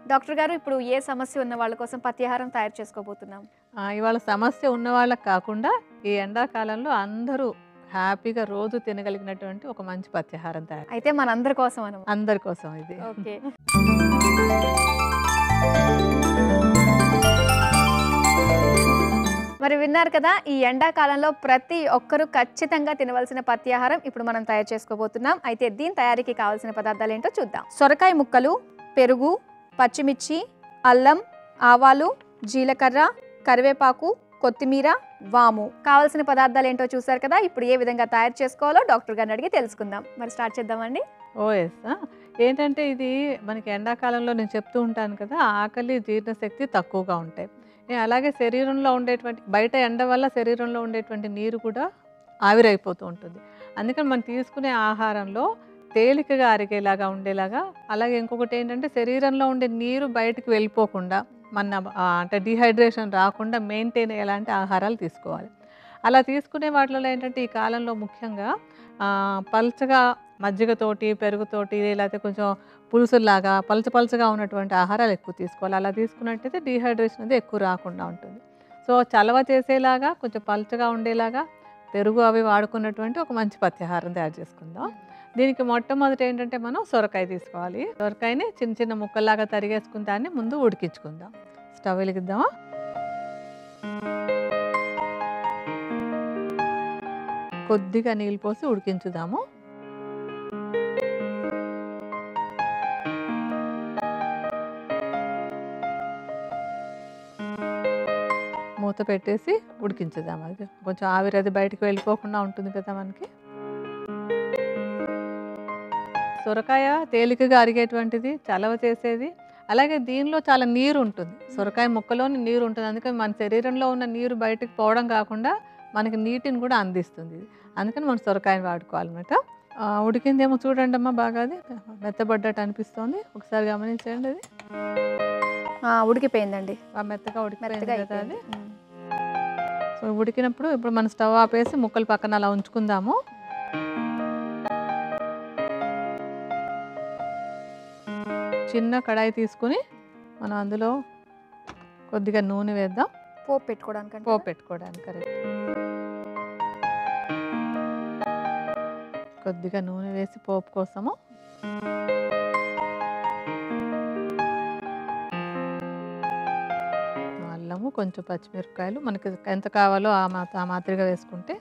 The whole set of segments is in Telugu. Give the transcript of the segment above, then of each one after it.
డాక్టర్ గారు ఇప్పుడు ఏ సమస్య ఉన్న వాళ్ళ కోసం పత్యాహారం తయారు చేసుకోబోతున్నాం? ఇవాళ సమస్య ఉన్న వాళ్ళకి కాకుండా ఈ ఎండాకాలంలో అందరూ హ్యాపీగా రోజు తినగలిగినటువంటి ఒక మంచి పత్యాహారం తయారు. అయితే మనందరి కోసం అనమాట. అందరి కోసం ఇది. ఓకే. మరి విన్నారు కదా, ఈ ఎండాకాలంలో ప్రతి ఒక్కరూ ఖచ్చితంగా తినవలసిన పత్యాహారం ఇప్పుడు మనం తయారు చేసుకోబోతున్నాం. అయితే దీని తయారీకి కావాల్సిన పదార్థాలు ఏంటో చూద్దాం. సొరకాయ ముక్కలు, పెరుగు, పచ్చిమిర్చి, అల్లం, ఆవాలు, జీలకర్ర, కరివేపాకు, కొత్తిమీర, వాము. కావాల్సిన పదార్థాలు ఏంటో చూసారు కదా. ఇప్పుడు ఏ విధంగా తయారు చేసుకోవాలో డాక్టర్ గారిని అడిగి తెలుసుకుందాం. మరి స్టార్ట్ చేద్దామండి. ఓఎస్ ఏంటంటే ఇది మనకి ఎండాకాలంలో నేను చెప్తూ ఉంటాను కదా, ఆకలి జీర్ణశక్తి తక్కువగా ఉంటాయి. అలాగే శరీరంలో ఉండేటువంటి బయట ఎండ వల్ల శరీరంలో ఉండేటువంటి నీరు కూడా ఆవిరైపోతూ ఉంటుంది. అందుకని మనం తీసుకునే ఆహారంలో తేలికగా అరిగేలాగా ఉండేలాగా, అలాగే ఇంకొకటి ఏంటంటే శరీరంలో ఉండే నీరు బయటకు వెళ్ళిపోకుండా మన అంటే డీహైడ్రేషన్ రాకుండా మెయింటైన్ అయ్యేలాంటి ఆహారాలు తీసుకోవాలి. అలా తీసుకునే వాటిలో ఏంటంటే ఈ కాలంలో ముఖ్యంగా పల్చగా మజ్జిగతోటి, పెరుగుతోటి, లేకపోతే కొంచెం పులుసులాగా పలచగా ఉన్నటువంటి ఆహారాలు ఎక్కువ తీసుకోవాలి. అలా తీసుకున్నట్టయితే డీహైడ్రేషన్ అనేది ఎక్కువ రాకుండా ఉంటుంది. సో చలవ చేసేలాగా కొంచెం పలచగా ఉండేలాగా పెరుగు అవి వాడుకున్నటువంటి ఒక మంచి పత్యాహారం తయారు చేసుకుందాం. దీనికి మొట్టమొదటి ఏంటంటే మనం సొరకాయ తీసుకోవాలి. సొరకాయని చిన్న చిన్న ముక్కల్లాగా తరిగేసుకుని దాన్ని ముందు ఉడికించుకుందాం. స్టవ్ వెలిగిద్దామా. కొద్దిగా నీళ్ళు పోసి ఉడికించుదాము. మూత పెట్టేసి ఉడికించుదాం. అది కొంచెం ఆవిరి అది బయటకు వెళ్ళిపోకుండా ఉంటుంది కదా మనకి. సొరకాయ తేలికగా అరిగేటువంటిది, చలవ చేసేది, అలాగే దీనిలో చాలా నీరు ఉంటుంది. సొరకాయ ముక్కలోని నీరు ఉంటుంది. అందుకని మన శరీరంలో ఉన్న నీరు బయటకు పోవడం కాకుండా మనకి నీటిని కూడా అందిస్తుంది. అందుకని మనం సొరకాయని వాడుకోవాలన్నమాట. ఉడికిందేమో చూడండి అమ్మా, బాగా అది మెత్తబడ్డట్టు అనిపిస్తుంది. ఒకసారి గమనించండి. అది ఉడికిపోయిందండి. మెత్తగా ఉడికిపోయింది కదా అది. సో ఉడికినప్పుడు ఇప్పుడు మనం స్టవ్ ఆపేసి ముక్కలు పక్కన అలా ఉంచుకుందాము. చిన్న కడాయి తీసుకుని మనం అందులో కొద్దిగా నూనె వేద్దాం. పోపు పెట్టుకోవడానికి కరెక్ట్. కొద్దిగా నూనె వేసి పోపు కోసము అల్లము, కొంచెం పచ్చిమిరపకాయలు మనకి ఎంత కావాలో ఆ మాదిరిగా వేసుకుంటే.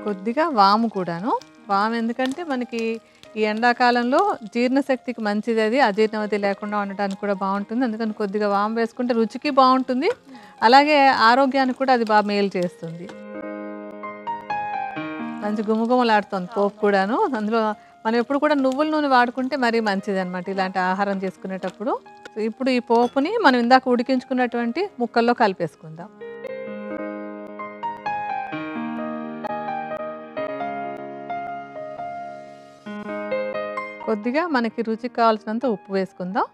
కొద్దిగా వాము కూడాను. వాము ఎందుకంటే మనకి ఈ ఎండాకాలంలో జీర్ణశక్తికి మంచిది, అది అజీర్ణవతి లేకుండా ఉండటానికి కూడా బాగుంటుంది. అందుకని కొద్దిగా వాము వేసుకుంటే రుచికి బాగుంటుంది, అలాగే ఆరోగ్యానికి కూడా అది బాగా మేలు చేస్తుంది. మంచి గుమగుమలాడుతుంది పోపు కూడాను. అందులో మనం ఎప్పుడు కూడా నువ్వుల నూనె వాడుకుంటే మరీ మంచిది అనమాట ఇలాంటి ఆహారం చేసుకునేటప్పుడు. ఇప్పుడు ఈ పోపుని మనం ఇందాక ఉడికించుకున్నటువంటి ముక్కల్లో కలిపేసుకుందాం. కొద్దిగా మనకి రుచికి కావాల్సినంత ఉప్పు వేసుకుందాం.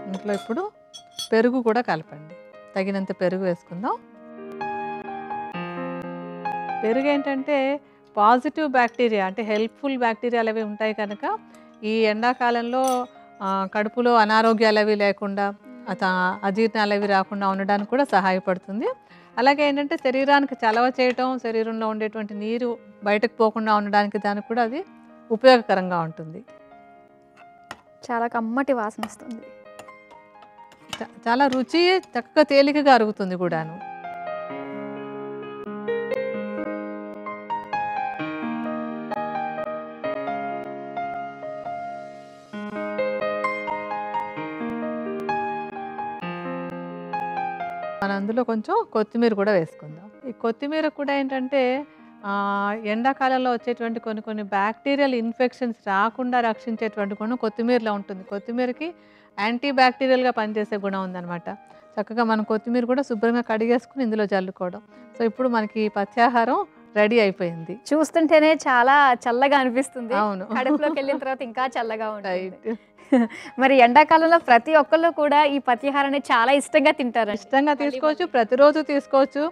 ఇంట్లో ఇప్పుడు పెరుగు కూడా కలపండి. తగినంత పెరుగు వేసుకుందాం. పెరుగు ఏంటంటే పాజిటివ్ బ్యాక్టీరియా, అంటే హెల్ప్ఫుల్ బ్యాక్టీరియాలు అవి ఉంటాయి కనుక ఈ ఎండాకాలంలో కడుపులో అనారోగ్యాలు అవి లేకుండా, అజీర్ణాలు అవి రాకుండా ఉండడానికి కూడా సహాయపడుతుంది. అలాగే ఏంటంటే శరీరానికి చలవ చేయటం, శరీరంలో ఉండేటువంటి నీరు బయటకు పోకుండా ఉండడానికి దానికి కూడా అది ఉపయోగకరంగా ఉంటుంది. చాలా కమ్మటి వాసన వస్తుంది. చాలా రుచి చక్కగా తేలికగా అరుగుతుంది కూడాను. మనం అందులో కొంచెం కొత్తిమీర కూడా వేసుకుందాం. ఈ కొత్తిమీర కూడా ఏంటంటే ఎండాకాలంలో వచ్చేటువంటి కొన్ని బ్యాక్టీరియల్ ఇన్ఫెక్షన్స్ రాకుండా రక్షించేటువంటి గుణం కొత్తిమీరలో ఉంటుంది. కొత్తిమీరకి యాంటీ బ్యాక్టీరియల్గా పనిచేసే గుణం ఉందన్నమాట. చక్కగా మనం కొత్తిమీర కూడా శుభ్రంగా కడిగేసుకుని ఇందులో జల్లుకోవడం. సో ఇప్పుడు మనకి పత్యాహారం రెడీ అయిపోయింది. చూస్తుంటేనే చాలా చల్లగా అనిపిస్తుంది. అవును. కడుపులోకి వెళ్ళిన తర్వాత ఇంకా చల్లగా ఉంటుంది. రైట్. మరి ఎండాకాలంలో ప్రతి ఒక్కళ్ళు కూడా ఈ పత్యాహారాన్ని చాలా ఇష్టంగా తింటారు. ఇష్టంగా తీసుకోవచ్చు, ప్రతిరోజు తీసుకోవచ్చు.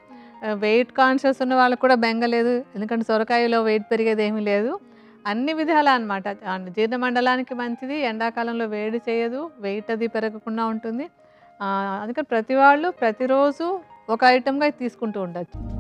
వెయిట్ కాన్షియస్ ఉన్న వాళ్ళకి కూడా బెంగలేదు. ఎందుకంటే సొరకాయలో వెయిట్ పెరిగేది ఏమీ లేదు. అన్ని విధాలా అనమాట. జీర్ణ మండలానికి మంచిది, ఎండాకాలంలో వేడి చేయదు, వెయిట్ అది పెరగకుండా ఉంటుంది. అందుకని ప్రతి వాళ్ళు ప్రతిరోజు ఒక ఐటెంగా తీసుకుంటూ ఉండొచ్చు.